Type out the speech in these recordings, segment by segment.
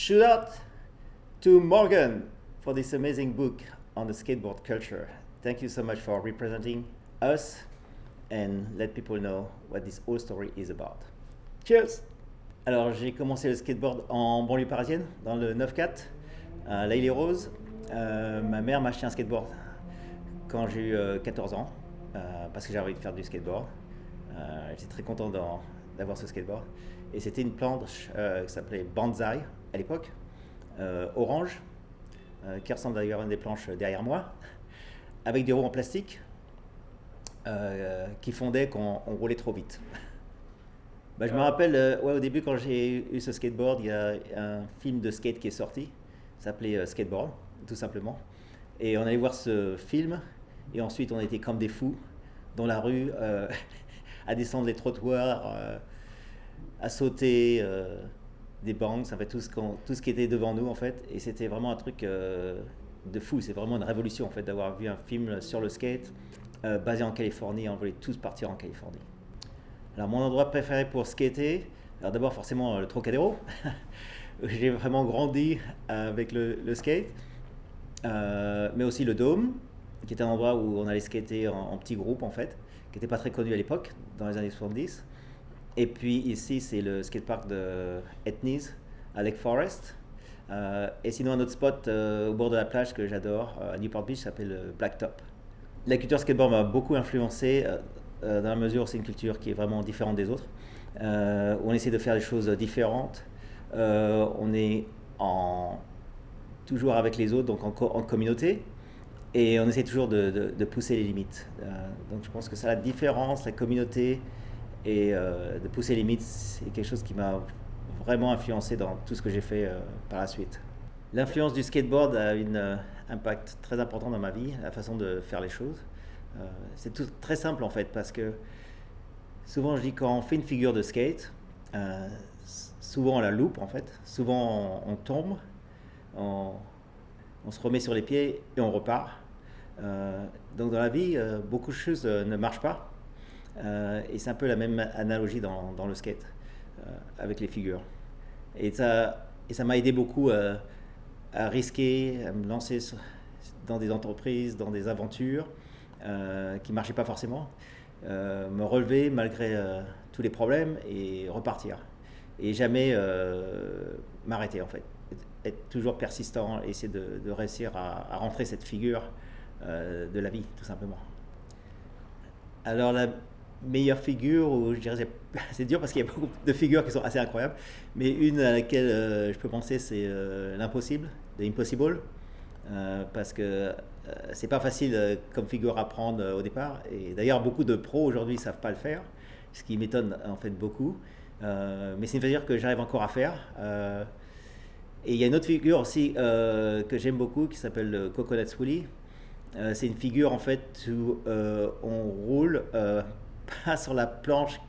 Shout out to Morgan for this amazing book on the skateboard culture. Thank you so much for representing us and let people know what this whole story is about. Cheers! Alors, j'ai commencé le skateboard en banlieue parisienne, dans le 9-4, à l'Île-et-Rose. Ma mère m'a acheté un skateboard quand j'ai eu 14 ans, parce que j'avais envie de faire du skateboard. J'étais très content d'avoir ce skateboard. Et c'était une planche qui s'appelait Banzai à l'époque, orange, qui ressemble d'ailleurs à une des planches derrière moi, avec des roues en plastique qui fondaient quand on roulait trop vite. Je me rappelle, au début, quand j'ai eu ce skateboard, il y a un film de skate qui est sorti, ça s'appelait Skateboard, tout simplement. Et on allait voir ce film, et ensuite on était comme des fous dans la rue, à descendre les trottoirs, à sauter des bancs, ça fait tout ce qui était devant nous en fait. Et c'était vraiment un truc de fou, c'est vraiment une révolution en fait d'avoir vu un film sur le skate basé en Californie, on voulait tous partir en Californie. Alors mon endroit préféré pour skater, alors d'abord forcément le Trocadéro, où j'ai vraiment grandi avec le skate, mais aussi le Dôme, qui était un endroit où on allait skater en petits groupes en fait, qui n'était pas très connu à l'époque, dans les années 70. Et puis ici c'est le skatepark de Etnies à Lake Forest. Et sinon un autre spot au bord de la plage que j'adore, à Newport Beach, s'appelle Blacktop. La culture skateboard m'a beaucoup influencé, dans la mesure où c'est une culture qui est vraiment différente des autres, où on essaie de faire des choses différentes, on est toujours avec les autres, donc en communauté, et on essaie toujours de pousser les limites. Donc je pense que ça, la différence, la communauté, et de pousser les limites, c'est quelque chose qui m'a vraiment influencé dans tout ce que j'ai fait par la suite. L'influence du skateboard a un impact très important dans ma vie, la façon de faire les choses. C'est tout très simple en fait, parce que souvent je dis quand on fait une figure de skate, souvent on la loupe en fait, souvent on tombe, on se remet sur les pieds et on repart. Donc dans la vie, beaucoup de choses ne marchent pas, et c'est un peu la même analogie dans le skate, avec les figures. Et ça m'a aidé beaucoup à risquer, à me lancer dans des entreprises, dans des aventures qui ne marchaient pas forcément, me relever malgré tous les problèmes et repartir. Et jamais m'arrêter en fait. Être toujours persistant et essayer de réussir à rentrer cette figure de la vie, tout simplement. Alors la meilleure figure, ou je dirais c'est dur parce qu'il y a beaucoup de figures qui sont assez incroyables, mais une à laquelle je peux penser, c'est l'impossible, The Impossible, parce que c'est pas facile comme figure à prendre au départ, et d'ailleurs beaucoup de pros aujourd'hui ne savent pas le faire, ce qui m'étonne en fait beaucoup, mais c'est une figure que j'arrive encore à faire. Et il y a une autre figure aussi que j'aime beaucoup qui s'appelle le Coconut Swilly. C'est une figure en fait où on roule pas sur la planche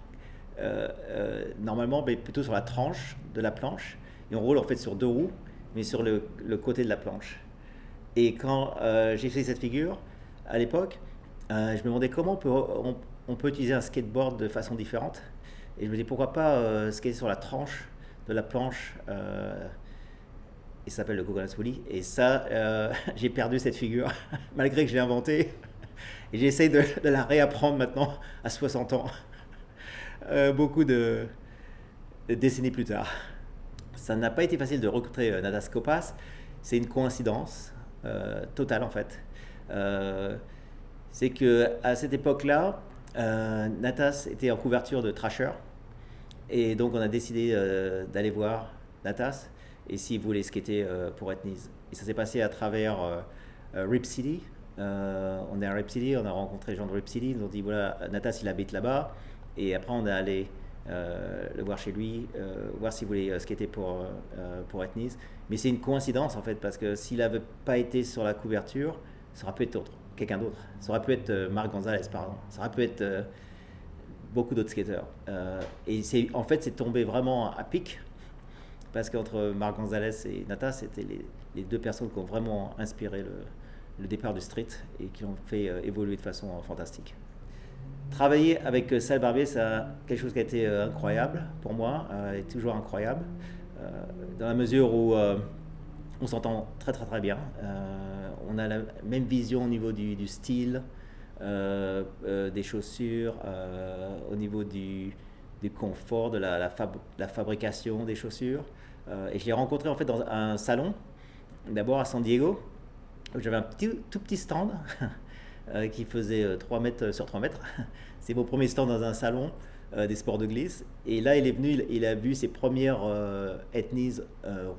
normalement, mais plutôt sur la tranche de la planche, et on roule en fait sur deux roues, mais sur le côté de la planche. Et quand j'ai fait cette figure à l'époque, je me demandais comment on peut utiliser un skateboard de façon différente, et je me dis pourquoi pas skater sur la tranche de la planche. Il s'appelle le Coconut Swilly, et ça, j'ai perdu cette figure, malgré que je l'ai inventée, et j'essaye de la réapprendre maintenant, à 60 ans, beaucoup de décennies plus tard. Ça n'a pas été facile de recruter Natas Kopas, c'est une coïncidence totale en fait. C'est qu'à cette époque-là, Natas était en couverture de Thrasher, et donc on a décidé d'aller voir Natas, et s'il voulait skater pour Etnies. Et ça s'est passé à travers Rip City. On est à Rip City, on a rencontré les gens de Rip City, ils nous ont dit voilà, Natas il habite là-bas, et après on est allé le voir chez lui, voir s'il voulait skater pour Etnies. Mais c'est une coïncidence en fait, parce que s'il n'avait pas été sur la couverture, ça aurait pu être quelqu'un d'autre. Ça aurait pu être Marc Gonzalez par exemple, ça aurait pu être beaucoup d'autres skateurs. Et en fait c'est tombé vraiment à pic, parce qu'entre Marc Gonzalez et Natas, c'était les deux personnes qui ont vraiment inspiré le départ du street et qui l'ont fait évoluer de façon fantastique. Travailler avec Sal Barbier, c'est quelque chose qui a été incroyable pour moi, et toujours incroyable. dans la mesure où on s'entend très très très bien. On a la même vision au niveau du style, des chaussures, au niveau du confort, de la fabrication des chaussures. Et je l'ai rencontré en fait dans un salon, d'abord à San Diego, où j'avais un tout petit stand qui faisait 3 mètres sur 3 mètres. C'est mon premier stand dans un salon des sports de glisse. Et là, il est venu, il a vu ses premières ethnies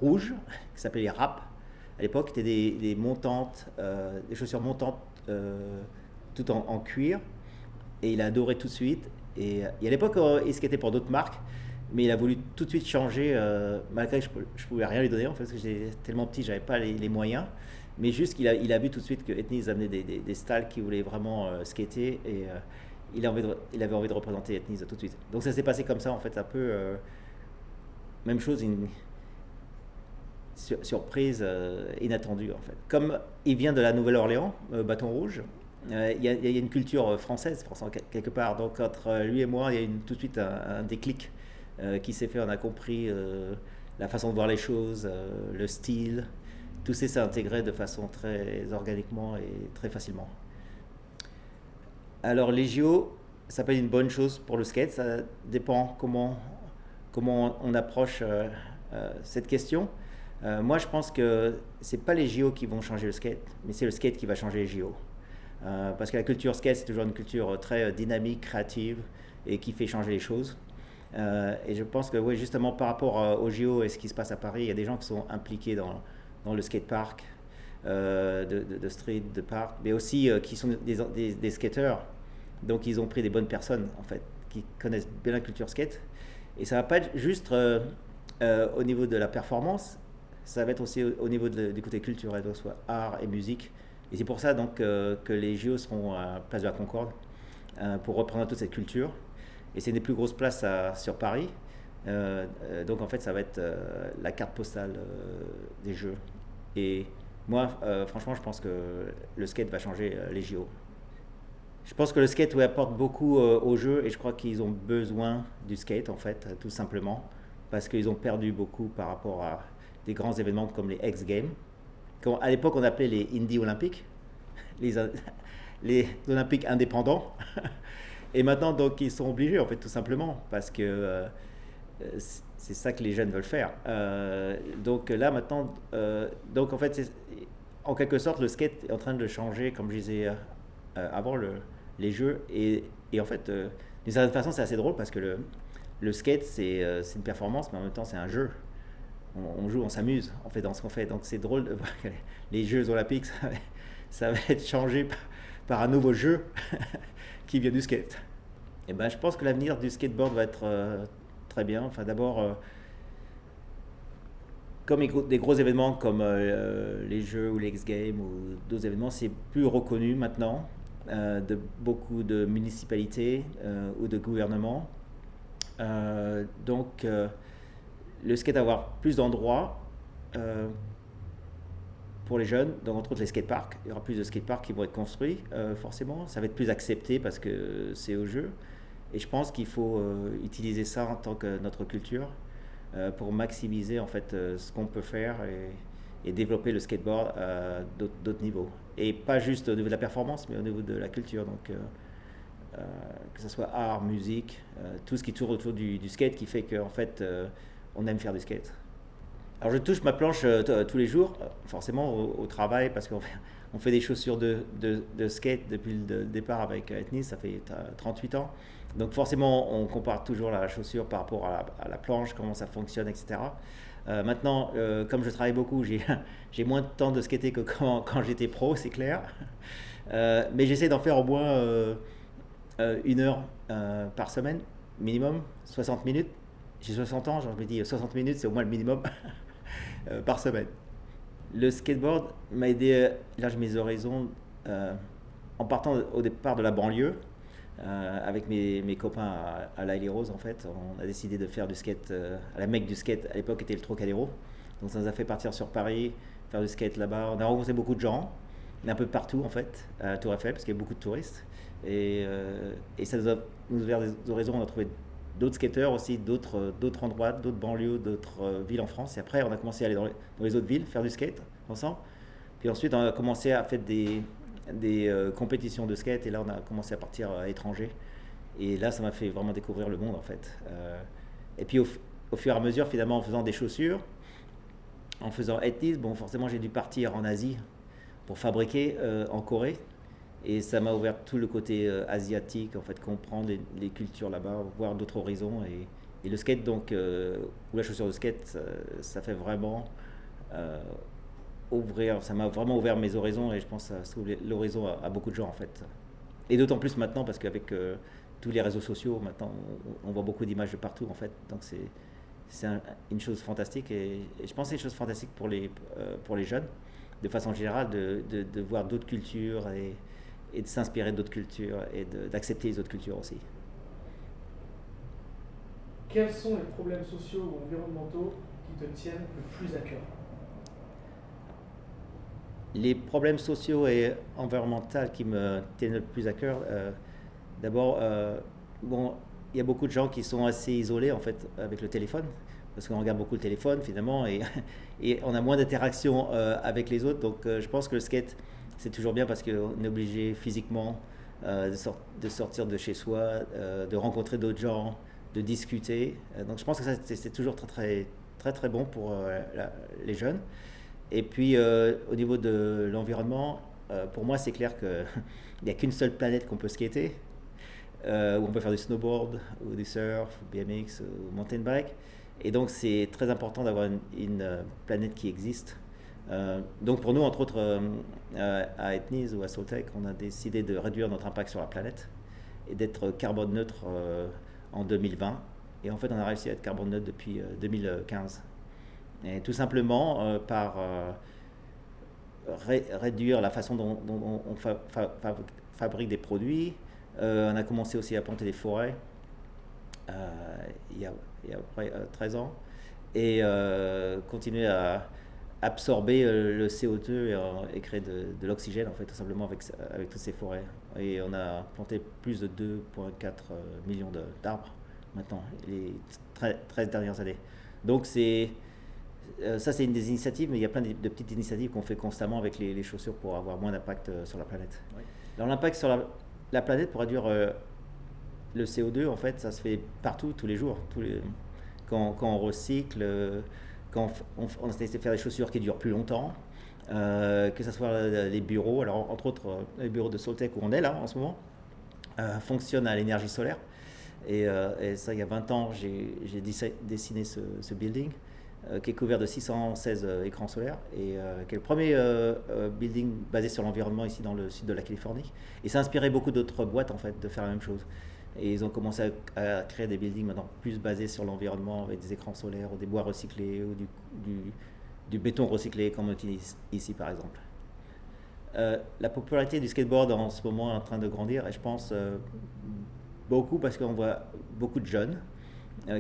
rouges, qui s'appelaient les wraps. À l'époque, c'était des montantes, des chaussures montantes, tout en cuir. Et il a adoré tout de suite. Et à l'époque, il skatait pour d'autres marques. Mais il a voulu tout de suite changer, malgré que je pouvais rien lui donner, en fait, parce que j'étais tellement petit, j'avais pas les moyens. Mais juste qu'il il a vu tout de suite que Ethnies amenait des styles qui voulaient vraiment skater, et il avait envie de représenter Ethnies tout de suite. Donc ça s'est passé comme ça, en fait, un peu même chose, une surprise inattendue, en fait. Comme il vient de la Nouvelle-Orléans, Bâton Rouge, il y a une culture française, quelque part. Donc entre lui et moi, il y a tout de suite un déclic qui s'est fait. On a compris la façon de voir les choses, le style. Tout ça s'est intégré de façon très organiquement et très facilement. Alors les JO, ça peut être une bonne chose pour le skate. Ça dépend comment on approche cette question. Moi, je pense que c'est pas les JO qui vont changer le skate, mais c'est le skate qui va changer les JO. Parce que la culture skate, c'est toujours une culture très dynamique, créative et qui fait changer les choses. Et je pense que oui, justement par rapport aux JO et ce qui se passe à Paris, il y a des gens qui sont impliqués dans le skatepark, de street, de parc, mais aussi qui sont des skateurs. Donc ils ont pris des bonnes personnes, en fait, qui connaissent bien la culture skate. Et ça va pas être juste au niveau de la performance, ça va être aussi au niveau du côté culturel, donc soit art et musique. Et c'est pour ça donc que les JO seront à Place de la Concorde pour représenter toute cette culture. Et c'est une des plus grosses places sur Paris. Donc en fait, ça va être la carte postale des Jeux. Et moi, franchement, je pense que le skate va changer les JO. Je pense que le skate apporte beaucoup aux Jeux, et je crois qu'ils ont besoin du skate, en fait, tout simplement, parce qu'ils ont perdu beaucoup par rapport à des grands événements comme les X Games. À l'époque, on appelait les Indie Olympiques, les Olympiques indépendants. Et maintenant, donc, ils sont obligés, en fait, tout simplement, parce que c'est ça que les jeunes veulent faire. Donc là, maintenant, donc en fait, en quelque sorte, le skate est en train de changer, comme je disais avant, les jeux. Et en fait, d'une certaine façon, c'est assez drôle, parce que le skate, c'est une performance, mais en même temps, c'est un jeu. On joue, on s'amuse, on fait dans ce qu'on fait. Donc c'est drôle de voir que les Jeux Olympiques, ça va être changé par un nouveau jeu qui vient du skate. Et ben, je pense que l'avenir du skateboard va être très bien. Enfin, d'abord, comme des gros événements comme les Jeux ou les X Games ou d'autres événements, c'est plus reconnu maintenant de beaucoup de municipalités ou de gouvernements. Donc, le skate va avoir plus d'endroits pour les jeunes, donc entre autres les skateparks. Il y aura plus de skateparks qui vont être construits, forcément. Ça va être plus accepté parce que c'est au jeu. Et je pense qu'il faut utiliser ça en tant que notre culture pour maximiser en fait ce qu'on peut faire et développer le skateboard à d'autres niveaux. Et pas juste au niveau de la performance, mais au niveau de la culture. Donc, que ce soit art, musique, tout ce qui tourne autour du skate qui fait qu'en fait, on aime faire du skate. Alors je touche ma planche tous les jours, forcément au travail, parce qu'on fait des chaussures de skate depuis le départ avec Ethnies, ça fait 38 ans. Donc forcément, on compare toujours la chaussure par rapport à la planche, comment ça fonctionne, etc. Maintenant, comme je travaille beaucoup, j'ai moins de temps de skater que quand j'étais pro, c'est clair. Mais j'essaie d'en faire au moins 1 heure par semaine, minimum, 60 minutes. J'ai 60 ans, genre je me dis 60 minutes, c'est au moins le minimum par semaine. Le skateboard m'a aidé à élargir mes horizons en partant au départ de la banlieue. Avec mes copains à l'Aile Rose, en fait, on a décidé de faire du skate à la mecque du skate. À l'époque, était le Trocadéro. Donc ça nous a fait partir sur Paris, faire du skate là-bas. On a rencontré beaucoup de gens, un peu partout en fait, à Tour Eiffel, parce qu'il y a beaucoup de touristes. Et ça nous a ouvert des horizons. On a trouvé d'autres skateurs aussi, d'autres endroits, d'autres banlieues, d'autres villes en France. Et après, on a commencé à aller dans les autres villes, faire du skate ensemble. Puis ensuite, on a commencé à faire des compétitions de skate. Et là, on a commencé à partir à l'étranger. Et là, ça m'a fait vraiment découvrir le monde, en fait. Et puis, au fur et à mesure, finalement, en faisant des chaussures, en faisant Ethnies, bon, forcément, j'ai dû partir en Asie pour fabriquer en Corée. Et ça m'a ouvert tout le côté asiatique, en fait, comprendre les cultures là-bas, voir d'autres horizons. Et le skate, donc, ou la chaussure de skate, ça fait vraiment ça m'a vraiment ouvert mes horizons et je pense que ça ouvre l'horizon à beaucoup de gens, en fait. Et d'autant plus maintenant, parce qu'avec tous les réseaux sociaux, maintenant, on voit beaucoup d'images de partout, en fait. Donc, c'est une chose fantastique et je pense que c'est une chose fantastique pour les jeunes, de façon générale, de voir d'autres cultures et de s'inspirer d'autres cultures et d'accepter les autres cultures aussi. Quels sont les problèmes sociaux ou environnementaux qui te tiennent le plus à cœur? Les problèmes sociaux et environnementaux qui me tiennent le plus à cœur, d'abord, bon, il y a beaucoup de gens qui sont assez isolés en fait avec le téléphone, parce qu'on regarde beaucoup le téléphone finalement et on a moins d'interaction avec les autres. Donc je pense que le skate, c'est toujours bien parce qu'on est obligé physiquement de sortir de chez soi, de rencontrer d'autres gens, de discuter. Donc je pense que ça, c'est toujours très très très très bon pour les jeunes. Et puis au niveau de l'environnement, pour moi c'est clair qu'il n'y a qu'une seule planète qu'on peut skater, où on peut faire du snowboard, ou du surf, BMX, ou mountain bike. Et donc c'est très important d'avoir une planète qui existe. Donc pour nous, entre autres, à Ethnies ou à Soltec, on a décidé de réduire notre impact sur la planète et d'être carbone neutre en 2020. Et en fait, on a réussi à être carbone neutre depuis 2015. Et tout simplement par réduire la façon dont on fabrique des produits. On a commencé aussi à planter des forêts il y a à peu près 13 ans et continuer à absorber le CO2 et créer de l'oxygène en fait tout simplement avec toutes ces forêts. Et on a planté plus de 2,4 millions d'arbres maintenant les 13 dernières années. Donc ça c'est une des initiatives, mais il y a plein de petites initiatives qu'on fait constamment avec les chaussures pour avoir moins d'impact sur la planète. Oui. Alors l'impact sur la planète pour réduire le CO2, en fait, ça se fait partout, tous les jours. Quand on recycle, quand on essaie de faire des chaussures qui durent plus longtemps, que ce soit les bureaux, alors entre autres les bureaux de Soltec où on est là en ce moment, fonctionnent à l'énergie solaire. Et ça, il y a 20 ans, j'ai dessiné ce building qui est couvert de 616 écrans solaires et qui est le premier building basé sur l'environnement ici dans le sud de la Californie. Et ça a inspiré beaucoup d'autres boîtes en fait de faire la même chose. Et ils ont commencé à créer des buildings maintenant plus basés sur l'environnement avec des écrans solaires ou des bois recyclés ou du béton recyclé comme on utilise ici par exemple. La popularité du skateboard en ce moment est en train de grandir et je pense beaucoup parce qu'on voit beaucoup de jeunes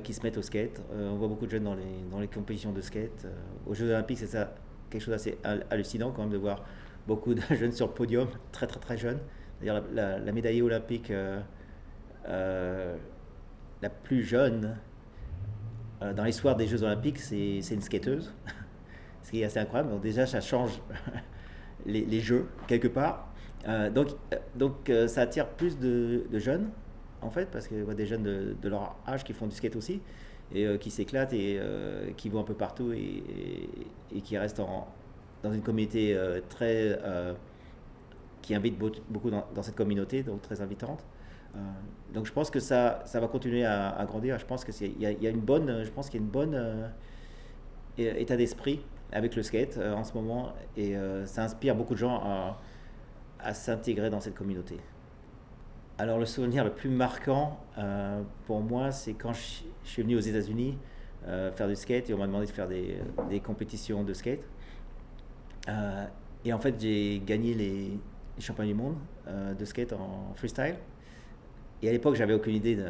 qui se mettent au skate. On voit beaucoup de jeunes dans les compétitions de skate. Aux Jeux Olympiques, c'est ça, quelque chose d'assez hallucinant quand même de voir beaucoup de jeunes sur le podium, très très très jeunes. D'ailleurs, la médaillée olympique la plus jeune dans l'histoire des Jeux Olympiques, c'est une skateuse. Ce qui est assez incroyable. Donc déjà, ça change les jeux quelque part. Donc ça attire plus de jeunes en fait, parce qu'il y a des jeunes de leur âge qui font du skate aussi, et qui s'éclatent et qui vont un peu partout et qui restent dans une communauté qui invite beaucoup dans cette communauté, donc très invitante. Donc je pense que ça va continuer à grandir. Je pense qu'il y a une bonne, je pense qu'il y a une bonne état d'esprit avec le skate en ce moment, et ça inspire beaucoup de gens à s'intégrer dans cette communauté. Alors le souvenir le plus marquant pour moi, c'est quand je suis venu aux États-Unis faire du skate et on m'a demandé de faire des compétitions de skate. Et en fait, j'ai gagné les championnats du monde de skate en freestyle. Et à l'époque, j'avais aucune idée que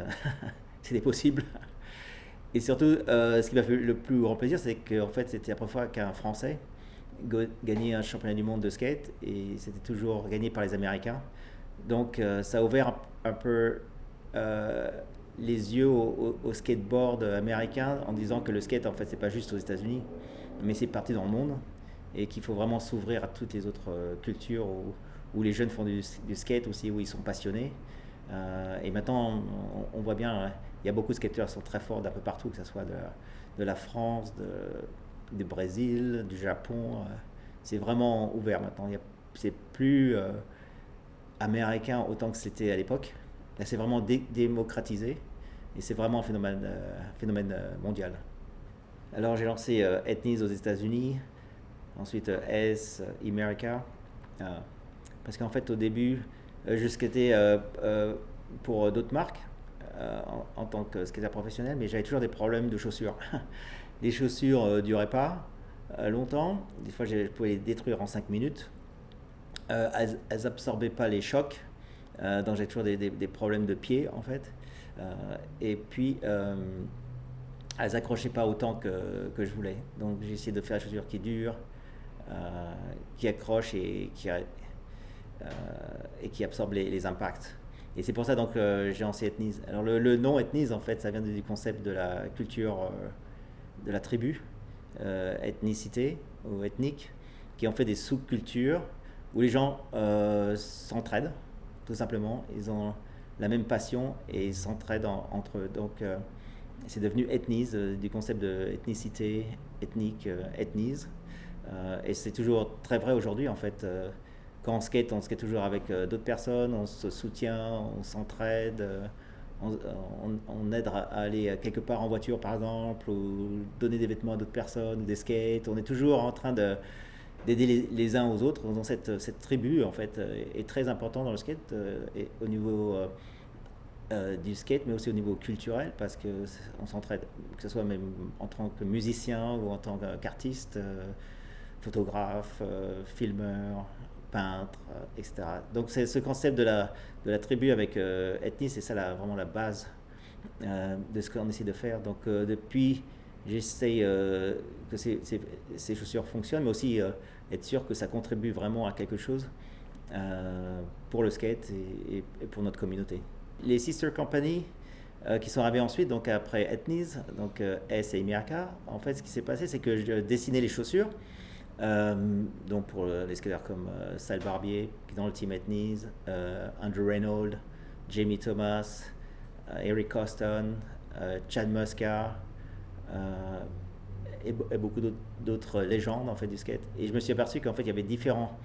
c'était possible. Et surtout, ce qui m'a fait le plus grand plaisir, c'est qu'en fait, c'était la première fois qu'un Français gagnait un championnat du monde de skate, et c'était toujours gagné par les Américains. Donc ça a ouvert un peu les yeux au skateboard américain en disant que le skate, en fait, c'est pas juste aux États-Unis, mais c'est parti dans le monde et qu'il faut vraiment s'ouvrir à toutes les autres cultures où les jeunes font du skate aussi, où ils sont passionnés. Et maintenant, on voit bien, il y a beaucoup de skateurs qui sont très forts d'un peu partout, que ce soit de la France, du Brésil, du Japon. C'est vraiment ouvert maintenant. C'est plus américain autant que c'était à l'époque. Là, c'est vraiment démocratisé et c'est vraiment un phénomène mondial. Alors j'ai lancé Ethnies aux États-Unis, ensuite S, America, parce qu'en fait au début, je skatais pour d'autres marques en tant que skater professionnel, mais j'avais toujours des problèmes de chaussures. Les chaussures ne duraient pas longtemps, des fois je pouvais les détruire en 5 minutes. Elles absorbaient pas les chocs, donc j'ai toujours des problèmes de pied en fait. Et puis elles accrochaient pas autant que je voulais. Donc j'ai essayé de faire la chaussure qui dure, qui accroche et qui absorbe les impacts. Et c'est pour ça donc j'ai lancé Ethnies. Alors le nom Ethnies en fait ça vient du concept de la culture de la tribu, ethnicité ou ethnique, qui en fait des sous-cultures où les gens s'entraident tout simplement. Ils ont la même passion et ils s'entraident entre eux. Donc c'est devenu Ethnies, du concept de ethnicité, ethnique, ethnies. Et c'est toujours très vrai aujourd'hui en fait. Quand on skate toujours avec d'autres personnes, on se soutient, on s'entraide, on aide à aller quelque part en voiture par exemple, ou donner des vêtements à d'autres personnes, ou des skates. On est toujours en train d'aider les uns aux autres. Donc cette tribu en fait est très importante dans le skate et au niveau du skate, mais aussi au niveau culturel, parce qu'on s'entraide, que ce soit même en tant que musicien ou en tant qu'artiste, photographe, filmeur, peintre, etc. Donc c'est ce concept de la tribu avec Ethnies, c'est ça vraiment la base de ce qu'on essaie de faire. Donc depuis, j'essaye que ces chaussures fonctionnent, mais aussi être sûr que ça contribue vraiment à quelque chose pour le skate et pour notre communauté. Les sister companies qui sont arrivées ensuite, donc après Ethnies, donc S et America, en fait ce qui s'est passé c'est que je dessinais les chaussures, donc pour les skateurs comme Sal Barbier qui est dans le team Ethnies, Andrew Reynolds, Jamie Thomas, Eric Coston, Chad Muska et beaucoup d'autres légendes en fait du skate. Et je me suis aperçu qu'en fait il y avait différents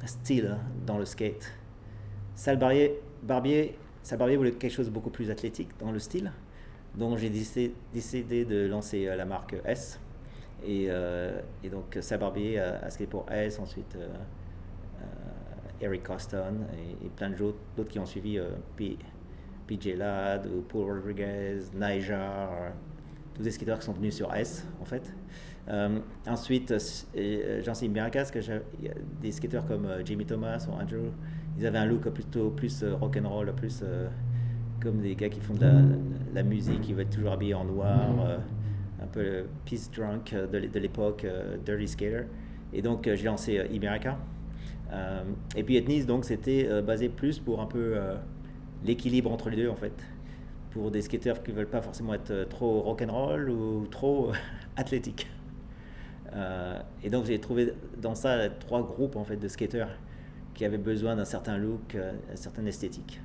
styles dans le skate. Sal Barbier voulait quelque chose de beaucoup plus athlétique dans le style, donc j'ai décidé de lancer la marque S. Et donc Sal Barbier a skaté pour S, ensuite Eric Coston et plein d'autres qui ont suivi, PJ Ladd, Paul Rodriguez, Nyjah, tous les skateurs qui sont venus sur S en fait. Ensuite, j'en sais bien parce que des skateurs comme Jamie Thomas ou Andrew, ils avaient un look plutôt plus rock'n'roll, plus comme des gars qui font de la musique, ils veulent être toujours habillés en noir, un peu le peace drunk de l'époque, Dirty Skater. Et donc j'ai lancé America. Et puis Ethnies, donc c'était basé plus pour un peu l'équilibre entre les deux en fait. Pour des skateurs qui ne veulent pas forcément être trop rock'n'roll ou trop athlétiques. Et donc j'ai trouvé dans ça 3 groupes en fait de skateurs qui avaient besoin d'un certain look, une certaine esthétique,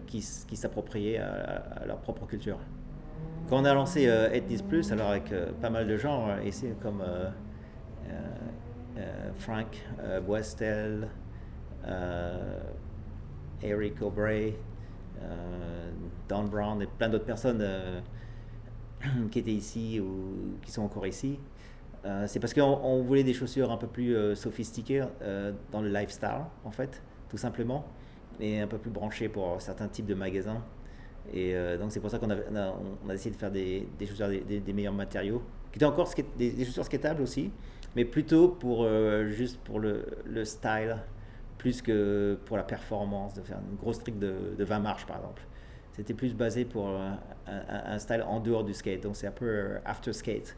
qui s'appropriaient à leur propre culture. Quand on a lancé Ethnies Plus, alors avec pas mal de gens ici comme Frank Boistel, Eric O'Bray, Don Brown et plein d'autres personnes qui étaient ici ou qui sont encore ici. C'est parce qu'on voulait des chaussures un peu plus sophistiquées dans le lifestyle, en fait, tout simplement, et un peu plus branchées pour certains types de magasins. Et donc c'est pour ça qu'on a essayé de faire des chaussures des meilleurs matériaux, qui étaient encore des chaussures skatables aussi, mais plutôt pour juste pour le style, plus que pour la performance, de faire une grosse trick de 20 marches par exemple. C'était plus basé pour un style en dehors du skate, donc c'est un peu after skate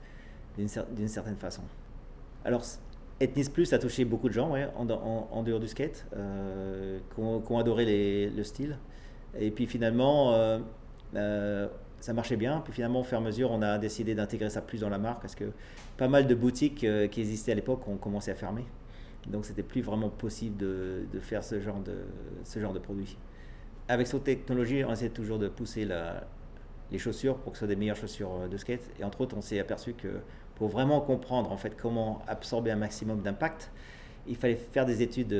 d'une certaine façon. Alors Ethnies Plus a touché beaucoup de gens en dehors du skate, qui ont adoré le style. Et puis finalement, Ça marchait bien. Puis finalement, au fur et à mesure, on a décidé d'intégrer ça plus dans la marque parce que pas mal de boutiques qui existaient à l'époque ont commencé à fermer. Donc, c'était plus vraiment possible de faire ce genre de produit. Avec cette technologie, on essaie toujours de pousser les chaussures pour que ce soit des meilleures chaussures de skate. Et entre autres, on s'est aperçu que pour vraiment comprendre en fait comment absorber un maximum d'impact, il fallait faire des études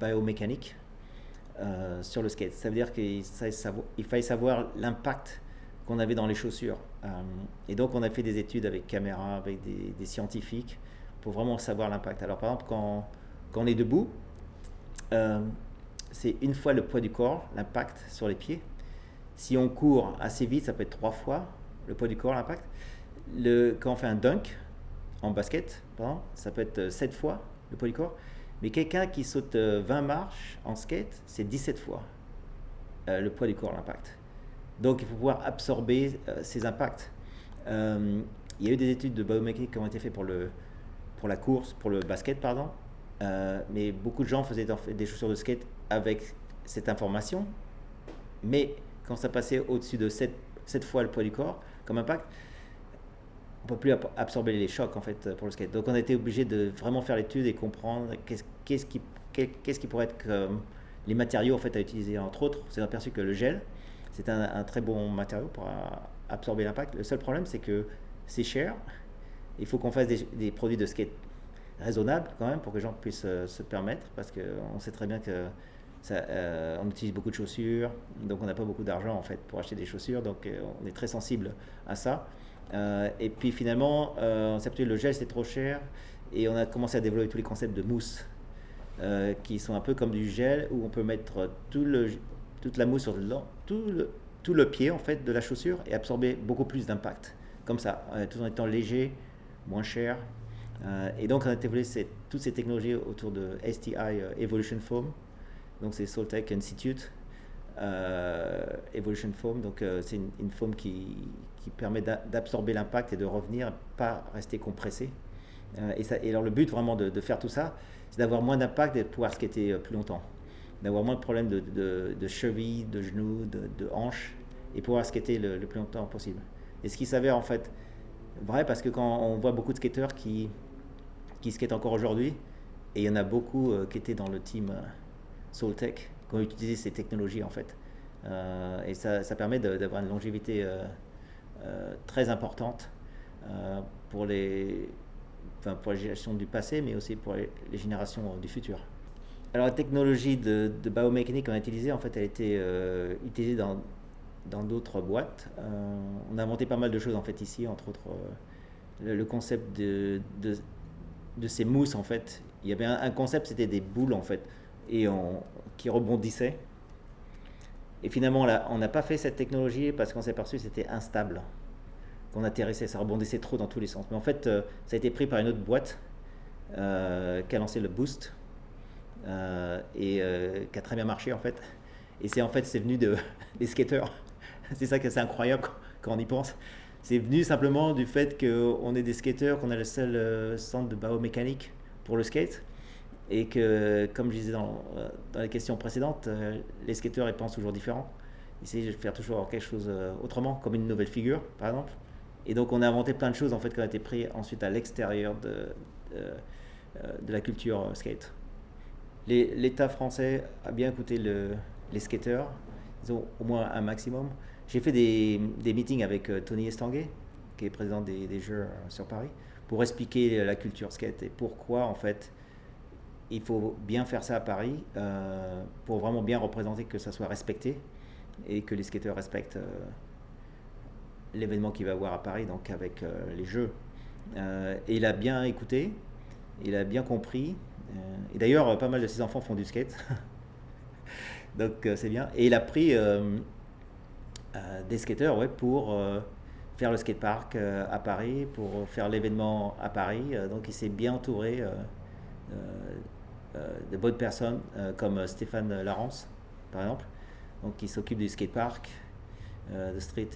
biomécaniques sur le skate. Ça veut dire qu'il fallait savoir l'impact qu'on avait dans les chaussures. Et donc, on a fait des études avec caméra, avec des scientifiques, pour vraiment savoir l'impact. Alors, par exemple, quand on est debout, c'est une fois le poids du corps, l'impact sur les pieds. Si on court assez vite, ça peut être 3 fois le poids du corps, l'impact. Quand on fait un dunk en basket, par exemple, ça peut être 7 fois le poids du corps. Mais quelqu'un qui saute 20 marches en skate, c'est 17 fois le poids du corps, l'impact. Donc, il faut pouvoir absorber ces impacts. Il y a eu des études de biomécanique qui ont été faites pour la course, pour le basket, pardon. Mais beaucoup de gens faisaient des chaussures de skate avec cette information. Mais quand ça passait au-dessus de 7 fois le poids du corps comme impact, on ne peut plus absorber les chocs en fait pour le skate. Donc on a été obligé de vraiment faire l'étude et comprendre qu'est-ce qui pourrait être les matériaux en fait à utiliser. Entre autres, on s'est aperçu que le gel, c'est un très bon matériau pour absorber l'impact. Le seul problème, c'est que c'est cher. Il faut qu'on fasse des produits de skate raisonnables quand même pour que les gens puissent se permettre, parce qu'on sait très bien que on utilise beaucoup de chaussures, donc on n'a pas beaucoup d'argent en fait pour acheter des chaussures, donc on est très sensible à ça. Et puis finalement, on s'est aperçu que le gel c'était trop cher, et on a commencé à développer tous les concepts de mousse qui sont un peu comme du gel, où on peut mettre toute la mousse sur tout le pied en fait de la chaussure et absorber beaucoup plus d'impact, comme ça, tout en étant léger, moins cher. Et donc on a développé toutes ces technologies autour de STI Evolution Foam. Donc c'est Soltech Institute Evolution Foam. Donc c'est une foam qui permet d'absorber l'impact et de revenir, pas rester compressé. Et alors le but vraiment de faire tout ça, c'est d'avoir moins d'impact et de pouvoir skater plus longtemps, d'avoir moins de problèmes de cheville, de genoux, de hanches, et pouvoir skater le plus longtemps possible. Et ce qui s'avère en fait vrai, parce que quand on voit beaucoup de skateurs qui skatent encore aujourd'hui, et il y en a beaucoup qui étaient dans le team Soltech, qui ont utilisé ces technologies en fait. Et ça permet d'avoir une longévité très importante pour les générations du passé, mais aussi pour les générations du futur. Alors la technologie de biomécanique qu'on a utilisée, en fait, elle a été utilisée dans d'autres boîtes. On a inventé pas mal de choses en fait ici, entre autres le concept de ces mousses en fait. Il y avait un concept, c'était des boules en fait, qui rebondissaient. Et finalement, on n'a pas fait cette technologie parce qu'on s'est aperçu que c'était instable, qu'on atterrissait, ça rebondissait trop dans tous les sens. Mais en fait, ça a été pris par une autre boîte qui a lancé le Boost et qui a très bien marché en fait. Et c'est venu des skateurs. C'est ça qui est assez incroyable quand on y pense. C'est venu simplement du fait qu'on est des skateurs, qu'on a le seul centre de biomécanique pour le skate. Et que, comme je disais dans les questions précédentes, les skateurs ils pensent toujours différent. Ils essaient de faire toujours quelque chose autrement, comme une nouvelle figure, par exemple. Et donc on a inventé plein de choses en fait qui ont été prises ensuite à l'extérieur de la culture skate. L'État français a bien écouté les skateurs, ils ont au moins un maximum. J'ai fait des meetings avec Tony Estanguet, qui est président des Jeux sur Paris, pour expliquer la culture skate et pourquoi en fait il faut bien faire ça à Paris pour vraiment bien représenter, que ça soit respecté et que les skateurs respectent l'événement qu'il va avoir à Paris, donc avec les Jeux. Et il a bien écouté, il a bien compris. Et d'ailleurs, pas mal de ses enfants font du skate. Donc c'est bien. Et il a pris des skateurs pour faire le skatepark à Paris, pour faire l'événement à Paris. Donc il s'est bien entouré de bonnes personnes comme Stéphane Larence, par exemple, donc qui s'occupe du skatepark, de street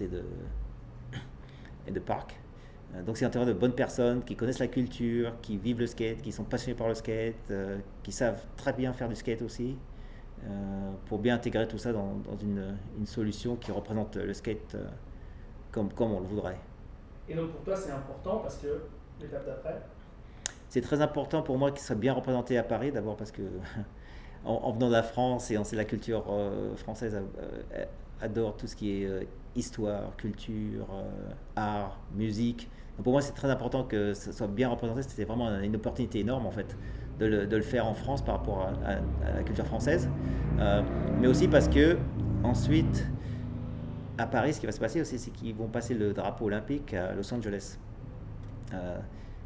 et de parc. Donc c'est entouré de bonnes personnes qui connaissent la culture, qui vivent le skate, qui sont passionnés par le skate, qui savent très bien faire du skate aussi. pour bien intégrer tout ça dans une solution qui représente le skate comme on le voudrait. Et donc pour toi c'est important parce que l'étape d'après. C'est très important pour moi qu'il soit bien représenté à Paris, d'abord parce que en venant de la France et on sait la culture française adore tout ce qui est histoire, culture, art, musique. Donc pour moi c'est très important que ça soit bien représenté. C'était vraiment une opportunité énorme en fait de le faire en France par rapport à la culture française. Mais aussi parce que ensuite à Paris ce qui va se passer aussi c'est qu'ils vont passer le drapeau olympique à Los Angeles.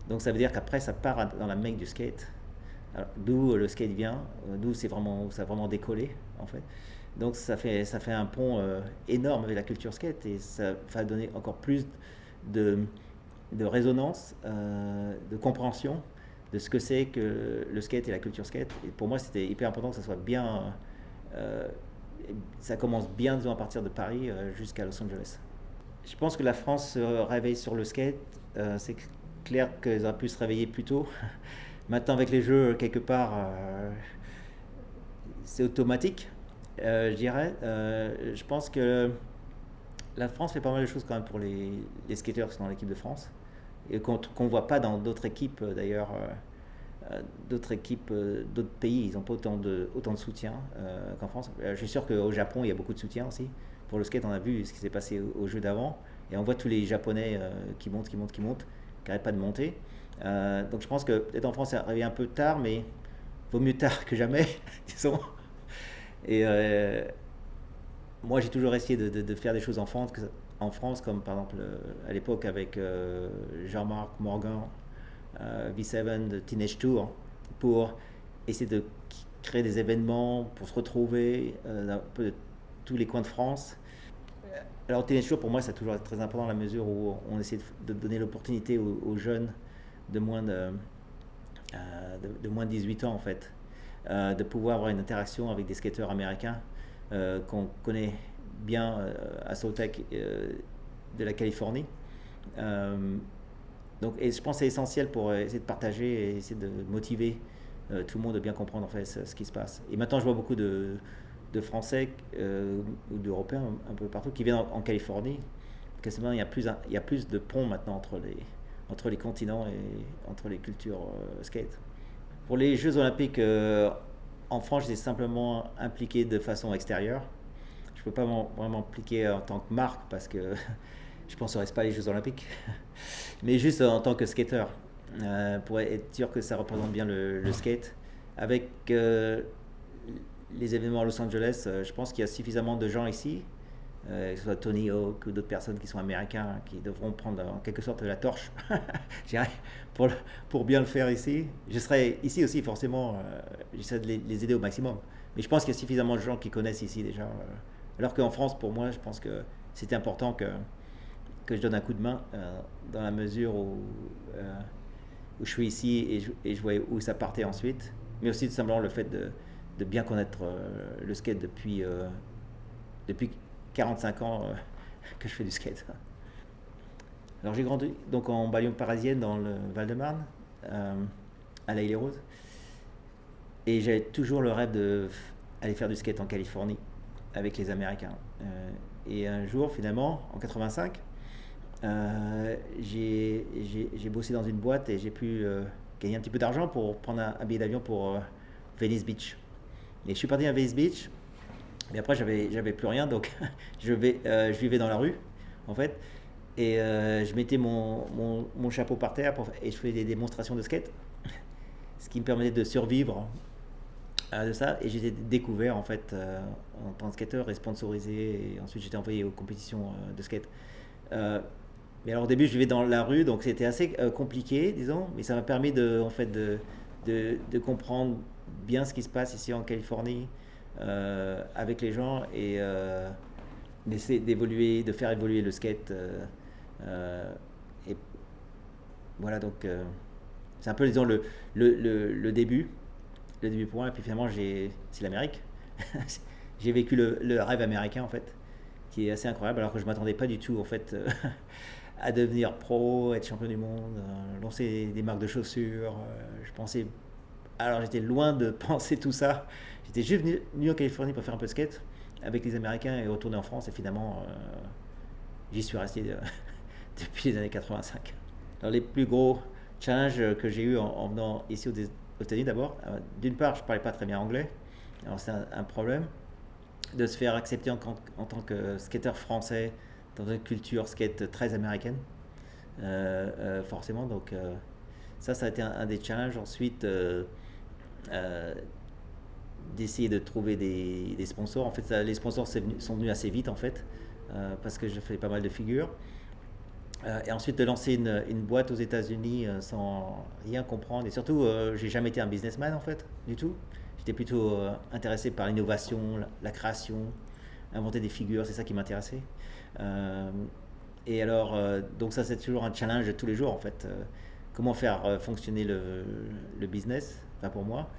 Donc ça veut dire qu'après ça part dans la Mecque du skate. D'où le skate vient, d'où ça a vraiment décollé en fait. Donc ça fait un pont énorme avec la culture skate et ça va donner encore plus de résonance, de compréhension de ce que c'est que le skate et la culture skate. Et pour moi c'était hyper important que ça soit bien, ça commence bien disons, à partir de Paris jusqu'à Los Angeles. Je pense que la France se réveille sur le skate, c'est clair qu'ils auraient pu se réveiller plus tôt. Maintenant, avec les jeux, quelque part, c'est automatique, je dirais. Je pense que la France fait pas mal de choses quand même pour les skateurs qui sont dans l'équipe de France. Et qu'on ne voit pas dans d'autres équipes, d'ailleurs. D'autres équipes, d'autres pays, ils n'ont pas autant de soutien qu'en France. Je suis sûr qu'au Japon, il y a beaucoup de soutien aussi. Pour le skate, on a vu ce qui s'est passé aux Jeux d'avant. Et on voit tous les Japonais qui montent, qui n'arrêtent pas de monter. Donc je pense que peut-être en France ça arrive un peu tard, mais vaut mieux tard que jamais, disons. Et moi j'ai toujours essayé de faire des choses en France comme par exemple à l'époque avec Jean-Marc Morgan, V7 de Teenage Tour, pour essayer de créer des événements, pour se retrouver un peu de tous les coins de France. Alors Teenage Tour pour moi ça a toujours été très important dans la mesure où on essaie de donner l'opportunité aux jeunes de moins de 18 ans en fait, de pouvoir avoir une interaction avec des skateurs américains qu'on connaît bien à Salt Lake de la Californie. Donc, et je pense que c'est essentiel pour essayer de partager et essayer de motiver tout le monde de bien comprendre en fait ce qui se passe. Et maintenant je vois beaucoup de Français ou d'Européens un peu partout qui viennent en Californie. Quasiment, il y a plus de ponts maintenant entre les continents et entre les cultures skate. Pour les Jeux Olympiques en France, j'étais simplement impliqué de façon extérieure. Je ne peux pas vraiment impliquer en tant que marque parce que je ne sponsorise pas les Jeux Olympiques, mais juste en tant que skater, pour être sûr que ça représente bien le skate. Avec les événements à Los Angeles, je pense qu'il y a suffisamment de gens ici, que ce soit Tony Hawk ou d'autres personnes qui sont américains, qui devront prendre en quelque sorte la torche, je dirais, pour bien le faire ici. Je serai ici aussi forcément, j'essaie de les aider au maximum. Mais je pense qu'il y a suffisamment de gens qui connaissent ici déjà. Alors qu'en France, pour moi, je pense que c'était important que je donne un coup de main dans la mesure où je suis ici et je voyais où ça partait ensuite. Mais aussi tout simplement le fait de bien connaître le skate depuis 45 ans que je fais du skate. Alors j'ai grandi donc en banlieue parisienne dans le Val-de-Marne, à La Île-et-Rose. Et j'avais toujours le rêve d'aller faire du skate en Californie avec les Américains. Et un jour, finalement, en 85, j'ai bossé dans une boîte et j'ai pu gagner un petit peu d'argent pour prendre un billet d'avion pour Venice Beach. Et je suis parti à Venice Beach, mais après j'avais plus rien, donc je vivais dans la rue, en fait, et je mettais mon chapeau par terre et je faisais des démonstrations de skate, ce qui me permettait de survivre de ça. Et j'étais découvert en fait en tant que skateur et sponsorisé, et ensuite j'étais envoyé aux compétitions de skate. Mais alors au début je vivais dans la rue, donc c'était assez compliqué, disons, mais ça m'a permis de comprendre bien ce qui se passe ici en Californie avec les gens et d'essayer d'évoluer, de faire évoluer le skate. Et voilà, donc c'est un peu, disons, le début pour moi. Et puis finalement, c'est l'Amérique. J'ai vécu le rêve américain en fait, qui est assez incroyable, alors que je m'attendais pas du tout en fait à devenir pro, être champion du monde, lancer des marques de chaussures. Je pensais Alors j'étais loin de penser tout ça. J'étais juste venu en Californie pour faire un peu de skate avec les Américains et retourner en France. Et finalement, j'y suis resté depuis les années 85. Alors les plus gros challenges que j'ai eu en venant ici aux États-Unis d'abord, d'une part, je ne parlais pas très bien anglais. Alors c'est un problème de se faire accepter en tant que skateur français dans une culture skate très américaine, forcément. Donc ça a été un des challenges. Ensuite, euh, d'essayer de trouver des sponsors. En fait, les sponsors sont venus assez vite, en fait, parce que je fais pas mal de figures. Et ensuite, de lancer une boîte aux États-Unis sans rien comprendre. Et surtout, j'ai jamais été un businessman, en fait, du tout. J'étais plutôt intéressé par l'innovation, la création, inventer des figures, c'est ça qui m'intéressait. Et alors, donc ça, c'est toujours un challenge de tous les jours, en fait. Comment faire fonctionner le business, enfin pour moi.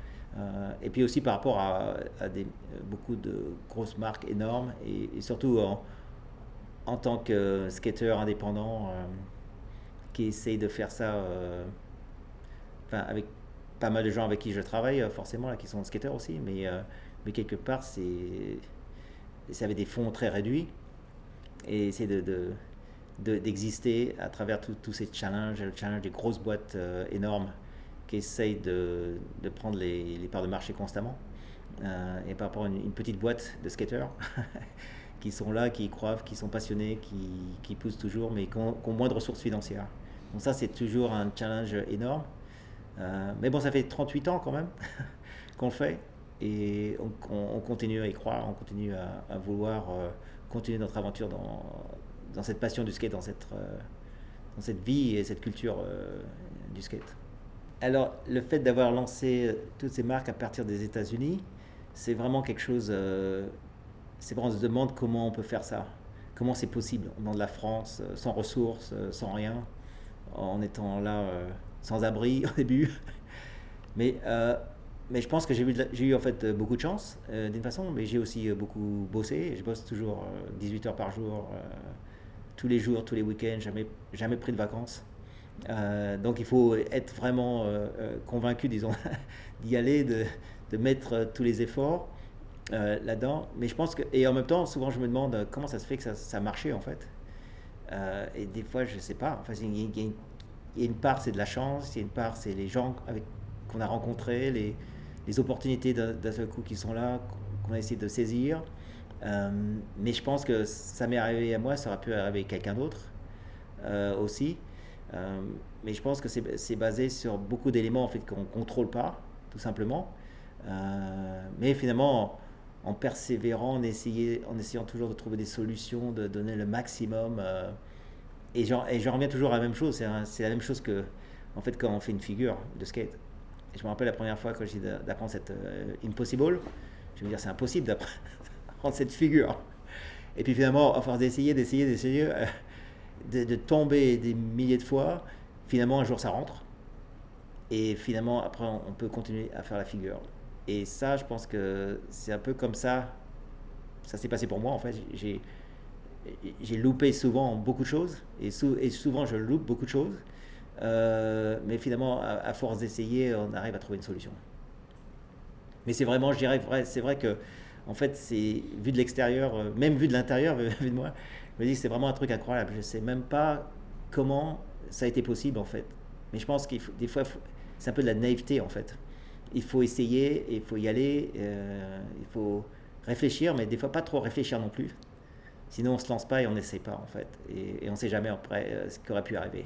Et puis aussi par rapport à beaucoup de grosses marques énormes et surtout en tant que skater indépendant qui essaye de faire ça enfin, avec pas mal de gens avec qui je travaille forcément là, qui sont skateurs aussi mais quelque part c'est avec des fonds très réduits et c'est d'exister à travers tous ces challenges, le challenge des grosses boîtes énormes qui essayent de prendre les parts de marché constamment. Et par rapport à une petite boîte de skateurs qui sont là, qui y croient, qui sont passionnés, qui poussent toujours, mais qui ont moins de ressources financières. Donc ça, c'est toujours un challenge énorme. Mais bon, ça fait 38 ans quand même qu'on le fait. Et on continue à y croire, on continue à vouloir continuer notre aventure dans cette passion du skate, dans cette vie et cette culture du skate. Alors, le fait d'avoir lancé toutes ces marques à partir des États-Unis, c'est vraiment quelque chose. C'est vraiment, on se demande comment on peut faire ça. Comment c'est possible dans de la France, sans ressources, sans rien, en étant là sans abri au début. Mais, mais je pense que j'ai eu en fait beaucoup de chance d'une façon, mais j'ai aussi beaucoup bossé. Je bosse toujours 18 heures par jour, tous les jours, tous les week-ends, jamais pris de vacances. Donc il faut être vraiment convaincu, disons, d'y aller, de mettre tous les efforts là-dedans. Mais je pense que, et en même temps, souvent je me demande comment ça se fait que ça marchait en fait. Et des fois, je sais pas. Enfin, il y a une part, c'est de la chance, il y a une part, c'est les gens qu'on a rencontrés, les opportunités d'un seul coup qui sont là, qu'on a essayé de saisir. Mais je pense que ça m'est arrivé à moi, ça aurait pu arriver à quelqu'un d'autre aussi. Mais je pense que c'est basé sur beaucoup d'éléments en fait qu'on ne contrôle pas, tout simplement. Mais finalement, en persévérant, en essayant toujours de trouver des solutions, de donner le maximum. Et j'en reviens toujours à la même chose. C'est la même chose que en fait, quand on fait une figure de skate. Et je me rappelle la première fois quand j'ai d'apprendre cette Impossible, je me dire c'est impossible d'apprendre cette figure. Et puis finalement, à force d'essayer, de tomber des milliers de fois, finalement un jour ça rentre. Et finalement après on peut continuer à faire la figure. Et ça, je pense que c'est un peu comme ça s'est passé pour moi en fait. J'ai loupé souvent beaucoup de choses et souvent je loupe beaucoup de choses. Mais finalement, à force d'essayer, on arrive à trouver une solution. Mais c'est vraiment, je dirais, c'est vrai que, en fait, c'est vu de l'extérieur, même vu de l'intérieur, vu de moi, je me dis que c'est vraiment un truc incroyable. Je ne sais même pas comment ça a été possible, en fait. Mais je pense qu'il faut, des fois, c'est un peu de la naïveté, en fait. Il faut essayer, il faut y aller, il faut réfléchir, mais des fois pas trop réfléchir non plus. Sinon, on ne se lance pas et on n'essaie pas, en fait. Et on ne sait jamais après ce qui aurait pu arriver.